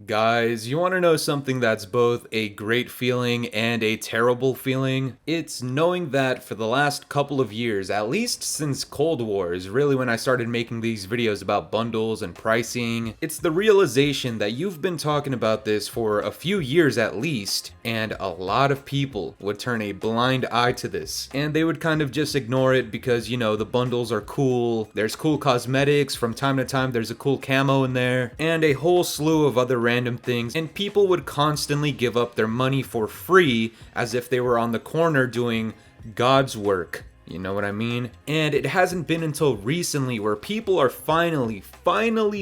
Guys, you want to know something that's both a great feeling and a terrible feeling? It's knowing that for the last couple of years, at least since Cold War is really when I started making these videos about bundles and pricing, it's the realization that you've been talking about this for a few years at least, and a lot of people would turn a blind eye to this, and they would kind of just ignore it because, you know, the bundles are cool, there's cool cosmetics, from time to time there's a cool camo in there, and a whole slew of other random things, and people would constantly give up their money for free as if they were on the corner doing God's work. You know what I mean? And it hasn't been until recently where people are finally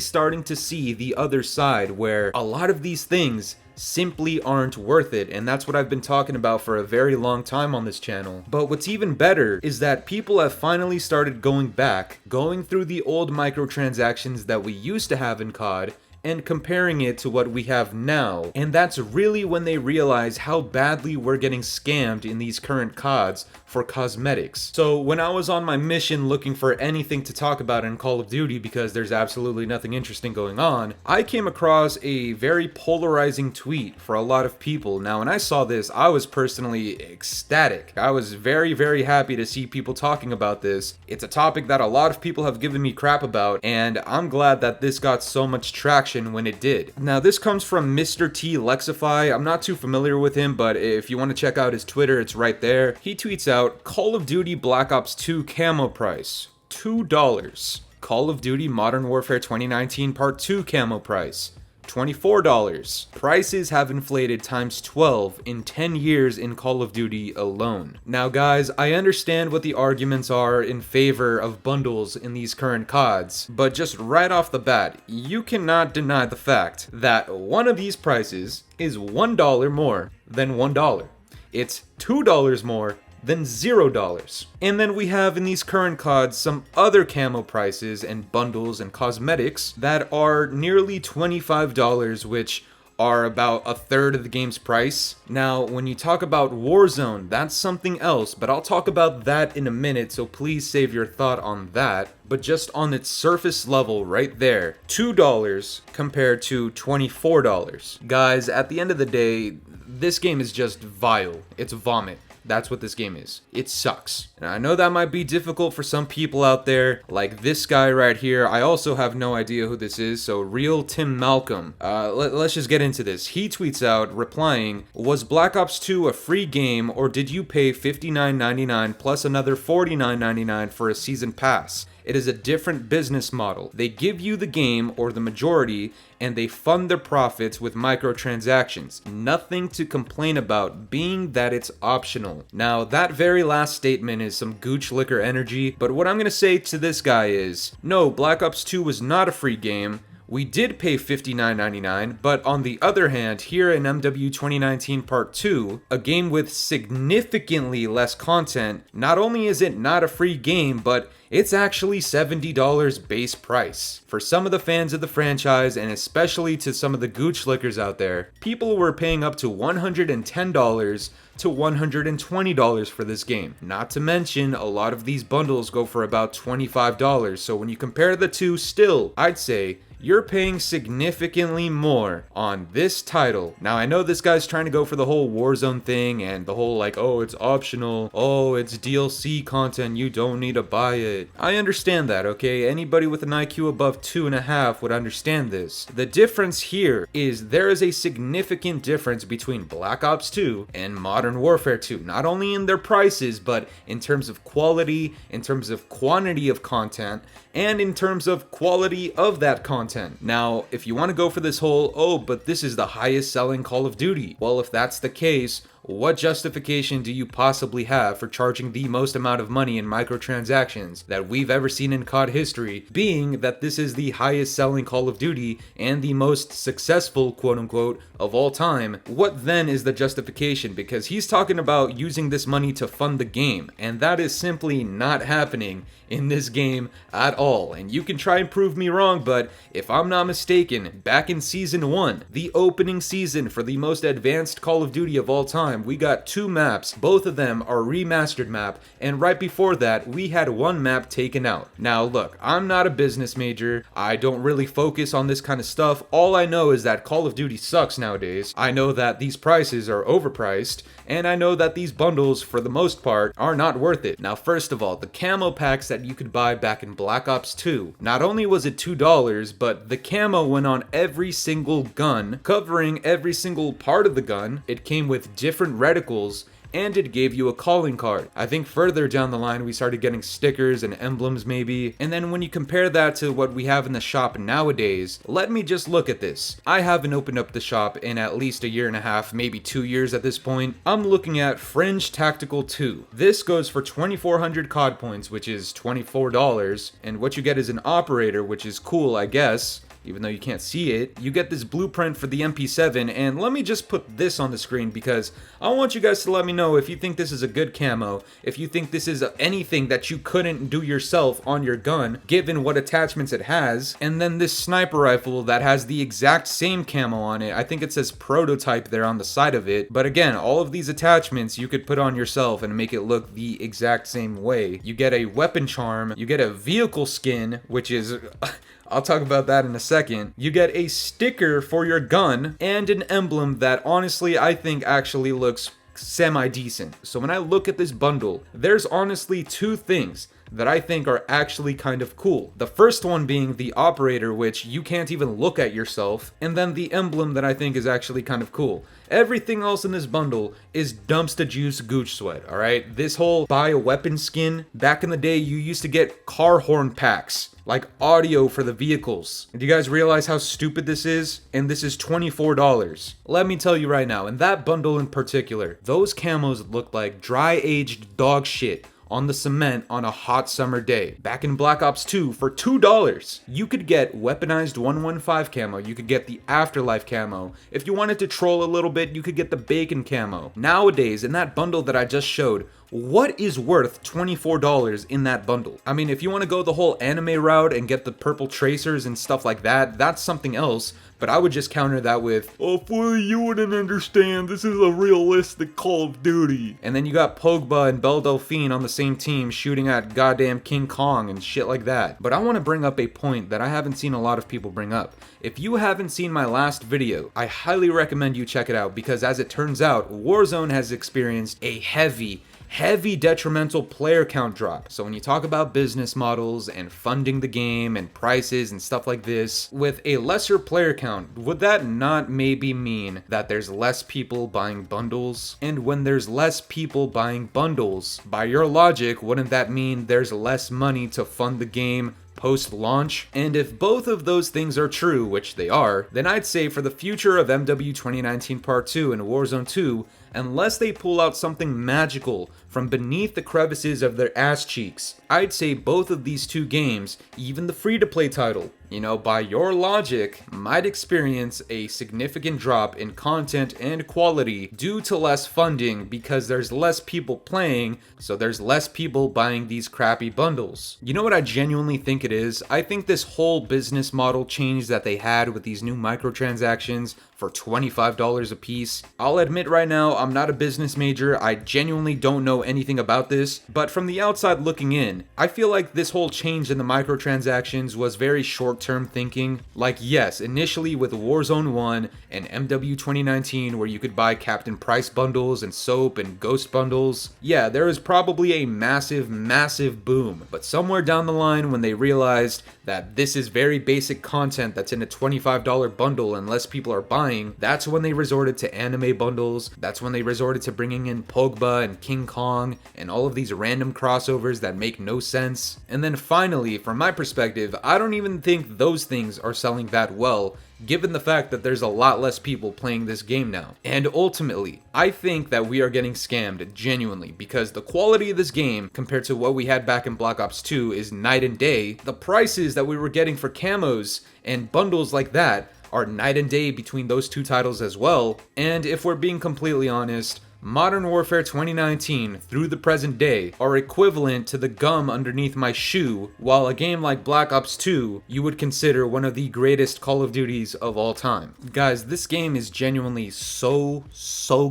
starting to see the other side, where a lot of these things simply aren't worth it, and that's what I've been talking about for a very long time on this channel. But what's even better is that people have finally started going through the old microtransactions that we used to have in COD, and comparing it to what we have now. And that's really when they realize how badly we're getting scammed in these current CODs for cosmetics. So when I was on my mission looking for anything to talk about in Call of Duty because there's absolutely nothing interesting going on, I came across a very polarizing tweet for a lot of people. Now when I saw this, I was personally ecstatic. I was very happy to see people talking about this. It's a topic that a lot of people have given me crap about, and I'm glad that this got so much traction when it did. Now this comes from Mr. T Lexify. I'm not too familiar with him, but if you want to check out his Twitter, it's right there. He tweets out, Call of Duty Black Ops 2 camo price, $2. Call of Duty Modern Warfare 2019 Part 2 camo price, $24. Prices have inflated times 12 in 10 years in Call of Duty alone. Now guys, I understand what the arguments are in favor of bundles in these current CODs, but just right off the bat, you cannot deny the fact that one of these prices is $1 more than $1. It's $2 more than $0. And then we have in these current CODs some other camo prices and bundles and cosmetics that are nearly $25, which are about a third of the game's price. Now, when you talk about Warzone, that's something else, but I'll talk about that in a minute, so please save your thought on that. But just on its surface level right there, $2 compared to $24. Guys, at the end of the day, this game is just vile. It's vomit. That's what this game is. It sucks. And I know that might be difficult for some people out there, like this guy right here. I also have no idea who this is, so Real Tim Malcolm. Let's just get into this. He tweets out, replying, was Black Ops 2 a free game, or did you pay $59.99 plus another $49.99 for a season pass? It is a different business model. They give you the game, or the majority, and they fund their profits with microtransactions. Nothing to complain about, being that it's optional. Now, that very last statement is some gooch liquor energy, but what I'm gonna say to this guy is, no, Black Ops 2 was not a free game. We did pay $59.99, but on the other hand, here in MW 2019 Part 2, a game with significantly less content, not only is it not a free game, but it's actually $70 base price. For some of the fans of the franchise, and especially to some of the gooch lickers out there, people were paying up to $110 to $120 for this game. Not to mention, a lot of these bundles go for about $25, so when you compare the two, still, I'd say, you're paying significantly more on this title. Now, I know this guy's trying to go for the whole Warzone thing and the whole like, oh, it's optional, oh, it's DLC content, you don't need to buy it. I understand that, okay? Anybody with an IQ above 2.5 would understand this. The difference here is there is a significant difference between Black Ops 2 and Modern Warfare 2, not only in their prices, but in terms of quality, in terms of quantity of content, and in terms of quality of that content. Now, if you want to go for this whole, oh, but this is the highest selling Call of Duty, well, if that's the case, what justification do you possibly have for charging the most amount of money in microtransactions that we've ever seen in COD history, being that this is the highest selling Call of Duty and the most successful, quote unquote, of all time? What then is the justification? Because he's talking about using this money to fund the game, and that is simply not happening in this game at all. all. And you can try and prove me wrong, but if I'm not mistaken, back in Season 1, the opening season for the most advanced Call of Duty of all time, we got 2 maps. Both of them are remastered map, and right before that, we had 1 map taken out. Now look, I'm not a business major. I don't really focus on this kind of stuff. All I know is that Call of Duty sucks nowadays. I know that these prices are overpriced, and I know that these bundles, for the most part, are not worth it. Now, first of all, the camo packs that you could buy back in Black Ops 2, not only was it $2, but the camo went on every single gun, covering every single part of the gun. It came with different reticles, and it gave you a calling card. I think further down the line we started getting stickers and emblems maybe, and then when you compare that to what we have in the shop nowadays, let me just look at this. I haven't opened up the shop in at least a year and a half, maybe 2 years at this point. I'm looking at Fringe Tactical 2. This goes for 2,400 COD points, which is $24, and what you get is an operator, which is cool, I guess. Even though you can't see it, you get this blueprint for the MP7, and let me just put this on the screen because I want you guys to let me know if you think this is a good camo, if you think this is anything that you couldn't do yourself on your gun, given what attachments it has. And then this sniper rifle that has the exact same camo on it. I think it says prototype there on the side of it, but again, all of these attachments you could put on yourself and make it look the exact same way. You get a weapon charm, you get a vehicle skin, which is... I'll talk about that in a second. You get a sticker for your gun and an emblem that honestly I think actually looks semi-decent. So when I look at this bundle, there's honestly 2 things that I think are actually kind of cool. The first one being the operator, which you can't even look at yourself, and then the emblem that I think is actually kind of cool. Everything else in this bundle is dumpster juice gooch sweat, alright? This whole buy a weapon skin, back in the day you used to get car horn packs, like audio for the vehicles. Do you guys realize how stupid this is? And this is $24. Let me tell you right now, in that bundle in particular, those camos look like dry-aged dog shit on the cement on a hot summer day. Back in Black Ops 2, for $2, you could get weaponized 115 camo, you could get the Afterlife camo. If you wanted to troll a little bit, you could get the bacon camo. Nowadays, in that bundle that I just showed, what is worth $24 in that bundle? I mean, if you want to go the whole anime route and get the purple tracers and stuff like that, that's something else. But I would just counter that with, oh, Fooly, you wouldn't understand. This is a realistic Call of Duty. And then you got Pogba and Belle Delphine on the same team shooting at goddamn King Kong and shit like that. But I want to bring up a point that I haven't seen a lot of people bring up. If you haven't seen my last video, I highly recommend you check it out because as it turns out, Warzone has experienced a heavy detrimental player count drop. So when you talk about business models and funding the game and prices and stuff like this, with a lesser player count, would that not maybe mean that there's less people buying bundles? And when there's less people buying bundles, by your logic, wouldn't that mean there's less money to fund the game post-launch? And if both of those things are true, which they are, then I'd say for the future of MW 2019 Part 2 and Warzone 2, unless they pull out something magical from beneath the crevices of their ass cheeks, I'd say both of these 2 games, even the free-to-play title, you know, by your logic, might experience a significant drop in content and quality due to less funding because there's less people playing, so there's less people buying these crappy bundles. You know what I genuinely think it is? I think this whole business model change that they had with these new microtransactions for $25 a piece. I'll admit right now, I'm not a business major, I genuinely don't know anything about this, but from the outside looking in, I feel like this whole change in the microtransactions was very short-term thinking. Like yes, initially with Warzone 1 and MW 2019 where you could buy Captain Price bundles and soap and ghost bundles, yeah, there was probably a massive boom. But somewhere down the line when they realized that this is very basic content that's in a $25 bundle and less people are buying, that's when they resorted to anime bundles, that's when they resorted to bringing in Pogba and King Kong and all of these random crossovers that make no sense. And then finally, from my perspective, I don't even think those things are selling that well, given the fact that there's a lot less people playing this game now. And ultimately, I think that we are getting scammed genuinely because the quality of this game compared to what we had back in Black Ops 2 is night and day. The prices that we were getting for camos and bundles like that are night and day between those 2 titles as well. And if we're being completely honest, Modern Warfare 2019 through the present day are equivalent to the gum underneath my shoe, while a game like Black Ops 2 you would consider one of the greatest Call of Duties of all time. Guys, this game is genuinely so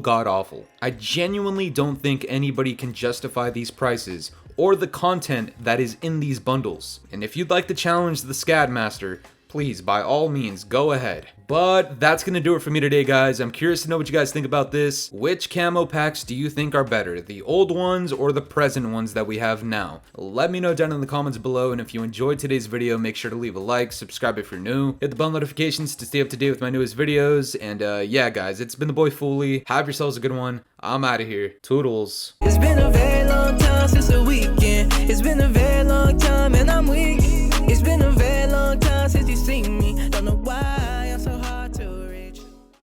god awful. I genuinely don't think anybody can justify these prices or the content that is in these bundles. And if you'd like to challenge the SCAD Master, please, by all means, go ahead. But that's gonna do it for me today, guys. I'm curious to know what you guys think about this. Which camo packs do you think are better, the old ones or the present ones that we have now? Let me know down in the comments below, and if you enjoyed today's video, make sure to leave a like, subscribe if you're new, hit the bell notifications to stay up to date with my newest videos, and yeah, guys, it's been the boy Fooly. Have yourselves a good one. I'm out of here. Toodles. It's been a very long time since a week.